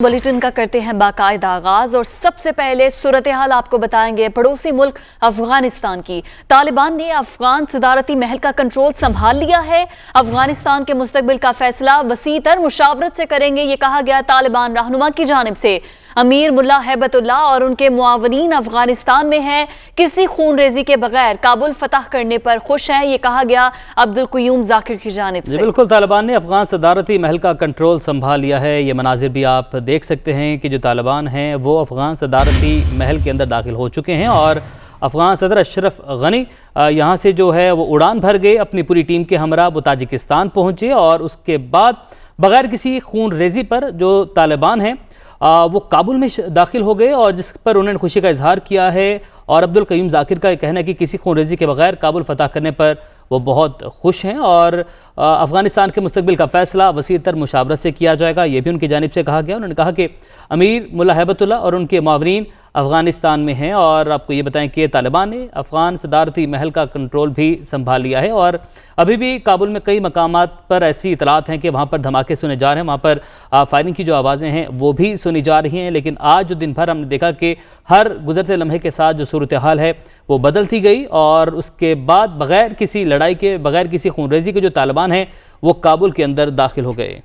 Bulletin का करते हैं बाकायदा आगाज और सबसे पहले सूरत हाल आपको बताएंगे पड़ोसी मुल्क अफगानिस्तान की। तालिबान ने अफगान सदारती महल का कंट्रोल संभाल लिया है। अफगानिस्तान के मुस्तकबिल का फैसला वसीतर मुशावरत से करेंगे, ये कहा गया तालिबान रहनुमा की जानिब से। अमीर मुल्ला हैबतुल्लाह और उनके मुआवनीन अफगानिस्तान में हैं, किसी खून रेजी के बगैर काबुल फतह करने पर खुश हैं, ये कहा गया अब्दुल क़य्यूम ज़ाकिर की जानिब से। बिल्कुल, तालिबान ने अफगान सदारती महल का कंट्रोल संभाल लिया है। ये मनाजिर भी आप देख सकते हैं कि जो तालिबान हैं वो अफगान सदारती महल के अंदर दाखिल हो चुके हैं और अफगान सदर अशरफ गनी यहाँ से जो है वो उड़ान भर गए, अपनी पूरी टीम के हमरा वो ताजिकिस्तान पहुँचे और उसके बाद बगैर किसी खून रेजी पर जो तालिबान हैं वो काबुल में दाखिल हो गए और जिस पर उन्होंने खुशी का इजहार किया है। और अब्दुल क़य्यूम ज़ाकिर का कहना है कि किसी खून रेजी के बगैर काबुल फतह करने पर वो बहुत खुश हैं और अफ़गानिस्तान के मुस्तकबिल का फ़ैसला वसीतर मुशावरत से किया जाएगा, ये भी उनकी जानिब से कहा गया। उन्होंने कहा कि अमीर मुल्ला हैबतुल्लाह और उनके मुआवनीन अफ़गानिस्तान में हैं और आपको ये बताएं कि तालिबान ने अफ़गान सदारती महल का कंट्रोल भी संभाल लिया है और अभी भी काबुल में कई मकामात पर ऐसी इतलात हैं कि वहाँ पर धमाके सुने जा रहे हैं, वहाँ पर फायरिंग की जो आवाज़ें हैं वो भी सुनी जा रही हैं। लेकिन आज जो दिन भर हमने देखा कि हर गुजरते लम्हे के साथ जो सूरत हाल है वो बदलती गई और उसके बाद बग़ैर किसी लड़ाई के, बग़ैर किसी खून रेजी के जो तालिबान हैं वो काबुल के अंदर दाखिल हो गए।